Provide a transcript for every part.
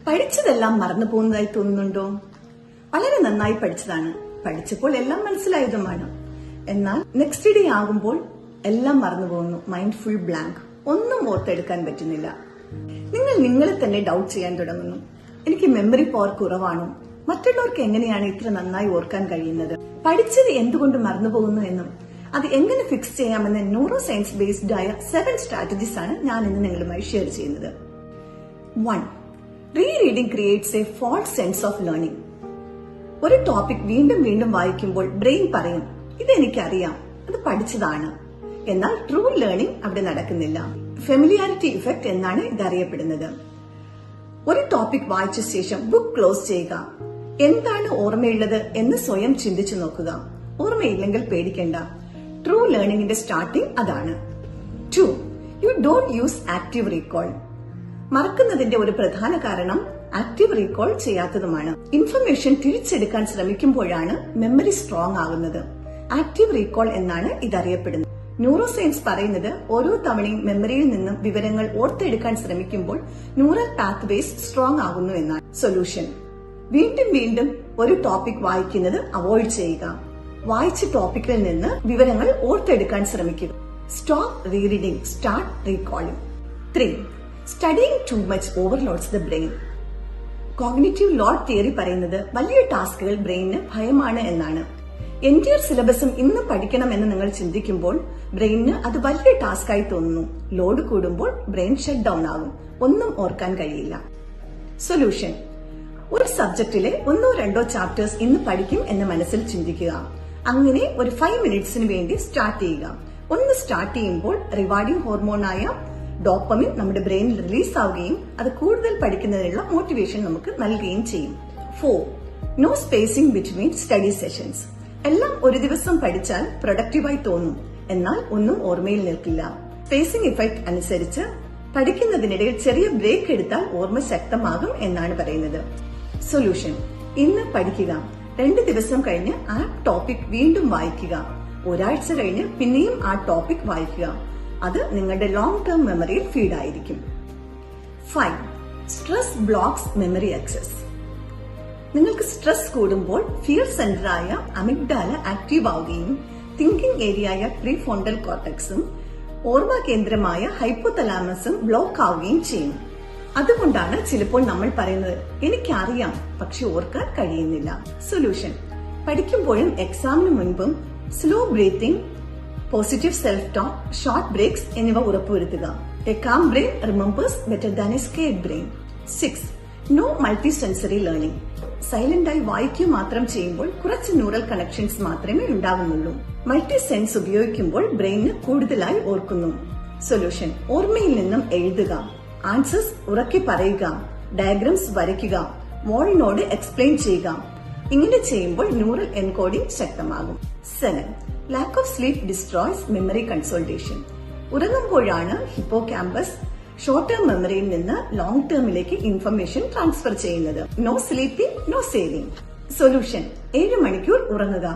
പഠിച്ചതെല്ലാം മറന്നു പോകുന്നതായി തോന്നുന്നുണ്ടോ? വളരെ നന്നായി പഠിച്ചതാണ്, പഠിച്ചപ്പോൾ എല്ലാം മനസ്സിലായതുമാണ്. എന്നാൽ നെക്സ്റ്റ് ഡേ ആകുമ്പോൾ എല്ലാം മറന്നു പോകുന്നു. മൈൻഡ് ഫുൾ ബ്ലാങ്ക്, ഒന്നും ഓർത്തെടുക്കാൻ പറ്റുന്നില്ല. നിങ്ങൾ നിങ്ങളെ തന്നെ ഡൗട്ട് ചെയ്യാൻ തുടങ്ങുന്നു. എനിക്ക് മെമ്മറി പവർ കുറവാണോ? മറ്റുള്ളവർക്ക് എങ്ങനെയാണ് ഇത്ര നന്നായി ഓർക്കാൻ കഴിയുന്നത്? പഠിച്ചത് എന്തുകൊണ്ട് മറന്നുപോകുന്നു എന്നും അത് എങ്ങനെ ഫിക്സ് ചെയ്യാമെന്ന ന്യൂറോ സയൻസ് ബേസ്ഡ് ആയ 7 സ്ട്രാറ്റജീസ് ആണ് ഞാൻ ഇന്ന് നിങ്ങളുമായി ഷെയർ ചെയ്യുന്നത്. 1. Rereading creates a false sense of learning. ഒരു ടോപ്പിക് വീണ്ടും വീണ്ടും വായിക്കുമ്പോൾ ബ്രെയിൻ പറയും, ഇതെനിക്കറിയാം, അത് പഠിച്ചതാണ്. എന്നാൽ ട്രൂ ലേണിംഗ് അവിടെ നടക്കുന്നില്ല. ഫെമിലിയാരിറ്റി ഇഫക്റ്റ് എന്നാണ് ഇതറിയപ്പെടുന്നത്. ഒരു ടോപ്പിക് വായിച്ച ശേഷം ബുക്ക് ക്ലോസ് ചെയ്യുക. എന്താണ് ഓർമ്മയുള്ളത് എന്ന് സ്വയം ചിന്തിച്ചു നോക്കുക. ഓർമ്മയില്ലെങ്കിൽ പേടിക്കേണ്ട. ട്രൂ ലേണിംഗിന്റെ സ്റ്റാർട്ടിംഗ് അതാണ്. 2. You don't use active recall. മറക്കുന്നതിന്റെ ഒരു പ്രധാന കാരണം ആക്റ്റീവ് റീകോൾ ചെയ്യാത്തതുമാണ്. ഇൻഫർമേഷൻ തിരിച്ചെടുക്കാൻ ശ്രമിക്കുമ്പോഴാണ് മെമ്മറി സ്ട്രോങ് ആകുന്നത്. ആക്റ്റീവ് റീകോൾ എന്നാണ് ഇതറിയപ്പെടുന്നത്. ന്യൂറോ സയൻസ് പറയുന്നത് ഓരോ തവണയും മെമ്മറിയിൽ നിന്നും വിവരങ്ങൾ ഓർത്തെടുക്കാൻ ശ്രമിക്കുമ്പോൾ ന്യൂറൽ പാത്വേസ് സ്ട്രോങ് ആകുന്നു എന്നാണ്. സൊല്യൂഷൻ: വീണ്ടും വീണ്ടും ഒരു ടോപ്പിക് വായിക്കുന്നത് അവോയ്ഡ് ചെയ്യുക. വായിച്ച ടോപ്പിക്കിൽ നിന്ന് വിവരങ്ങൾ ഓർത്തെടുക്കാൻ ശ്രമിക്കുക. Stop rereading, start recalling. 3. Studying too much overloads the brain. Cognitive load theory പറയുന്നത് വലിയ ടാസ്കുകൾ ബ്രെയിനിന് ഭയമാണ് എന്നാണ്. എൻറ്റയർ സിലബസും ഇന്ന് പഠിക്കണം എന്ന് നിങ്ങൾ ചിന്തിക്കുമ്പോൾ ബ്രെയിനിന് അത് വലിയ ടാസ്കായി തോന്നുന്നു. ലോഡ് കൂടുമ്പോൾ ബ്രെയിൻ ഷട്ട് ഡൌൺ ആകും, ഒന്നും ഓർക്കാൻ കഴിയില്ല. സൊല്യൂഷൻ: ഒരു സബ്ജക്റ്റിലെ 1-2 ചാപ്റ്റേഴ്സ് ഇന്ന് പഠിക്കും എന്ന് മനസ്സിൽ ചിന്തിക്കുക. അങ്ങനെ ഒരു 5 മിനിറ്റ്സിന് വേണ്ടി സ്റ്റാർട്ട് ചെയ്യുക. ഒന്ന് സ്റ്റാർട്ട് ചെയ്യുമ്പോൾ റിവാർഡിംഗ് ഹോർമോണായ ഡോപ്പമിൻ നമ്മുടെ ബ്രെയിനിൽ റിലീസ് ആവുകയും അത് കൂടുതൽ പഠിക്കുന്നതിനുള്ള മോട്ടിവേഷൻ നമുക്ക് നൽകുകയും ചെയ്യും. 4. No spacing between study sessions. എല്ലാം ഒരു ദിവസം പഠിച്ചാൽ പ്രൊഡക്റ്റീവായി തോന്നും, എന്നാൽ ഒന്നും ഓർമ്മയിൽ നിൽക്കില്ല. സ്പേസിംഗ് ഇഫക്റ്റ് അനുസരിച്ച് പഠിക്കുന്നതിനിടയിൽ ചെറിയ ബ്രേക്ക് എടുത്താൽ ഓർമ്മ ശക്തമാകും എന്നാണ് പറയുന്നത്. സൊല്യൂഷൻ: ഇന്ന് പഠിക്കുക, 2 ദിവസം കഴിഞ്ഞ് ആ ടോപ്പിക് വീണ്ടും വായിക്കുക. ഒരാഴ്ച കഴിഞ്ഞ് പിന്നെയും ആ ടോപ്പിക് വായിക്കുക. അത് നിങ്ങളുടെ ലോങ് ടേം മെമ്മറിയിൽ ഫീഡ് ആയിരിക്കും. 5. Stress blocks memory access. നിങ്ങൾക്ക് സ്ട്രെസ് കൂടുമ്പോൾ ഫിയർ സെന്ററായ അമിഗ്ഡാല ആക്റ്റീവ് ആവുകയും തിങ്കിംഗ് ഏരിയയായ പ്രീഫ്രോണ്ടൽ കോർട്ടക്സും ഓർമ്മ കേന്ദ്രമായ ഹൈപ്പോതലാമസും ബ്ലോക്ക് ആവുകയും ചെയ്യും. അതുകൊണ്ടാണ് ചിലപ്പോൾ നമ്മൾ പറയുന്നത്, എനിക്കറിയാം പക്ഷെ ഓർക്കാൻ കഴിയുന്നില്ല. സൊല്യൂഷൻ: പഠിക്കുമ്പോഴും എക്സാമിന് മുൻപും slow breathing, positive self talk, short breaks എന്നിവ ഉറപ്പുവരുത്തുക. A calm brain remembers better than a scared brain. 6. No multi sensory learning. സൈലന്റായി വായിക്കുക മാത്രം ചെയ്യുമ്പോൾ കുറച്ച് ന്യൂറൽ കണക്ഷൻസ് മാത്രമേ ഉണ്ടാകുന്നുള്ളൂ. മൾട്ടി സെൻസ് ഉപയോഗിക്കുമ്പോൾ ബ്രെയിനിന് കൂടുതലായി ഓർക്കുന്നു. സൊല്യൂഷൻ: ഓർമ്മയിൽ നിന്നും എഴുതുക, ആൻസേഴ്സ് ഉറക്കി പറയുക, ഡയഗ്രംസ് വരയ്ക്കുക, വാളിനോട് എക്സ്പ്ലെയിൻ ചെയ്യുക. ഇങ്ങനെ ചെയ്യുമ്പോൾ ന്യൂറൽ എൻകോഡിംഗ് ശക്തമാകും. 7. Lack of sleep destroys memory consultation. ഉറങ്ങുമ്പോഴാണ് ഹിപ്പോകാമ്പസ് ഷോർട്ട് ടേം മെമ്മറിയിൽ നിന്ന് ലോങ് ടേമിലേക്ക് ഇൻഫർമേഷൻ ട്രാൻസ്ഫർ ചെയ്യുന്നത്. No sleeping, no saving. Solution: 7 മണിക്കൂർ ഉറങ്ങുക.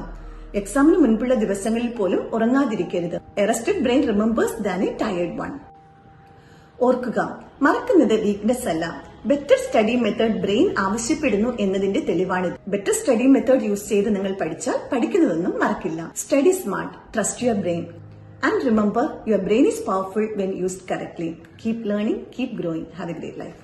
എക്സാമിന് മുൻപുള്ള ദിവസങ്ങളിൽ പോലും ഉറങ്ങാതിരിക്കരുത്. A rested brain remembers than a tired one. ഓർക്കുക, മറക്കുന്നത് വീക്ക്നെസ് അല്ല, ബെറ്റർ സ്റ്റഡി മെത്തേഡ് ബ്രെയിൻ ആവശ്യപ്പെടുന്നു എന്നതിന്റെ തെളിവാണിത്. ബെറ്റർ സ്റ്റഡി മെത്തേഡ് യൂസ് ചെയ്ത് നിങ്ങൾ പഠിച്ചാൽ പഠിക്കുന്നതൊന്നും മറക്കില്ല. Study smart, trust your brain. And remember, your brain is powerful when used correctly. Keep learning, keep growing. Have a great life.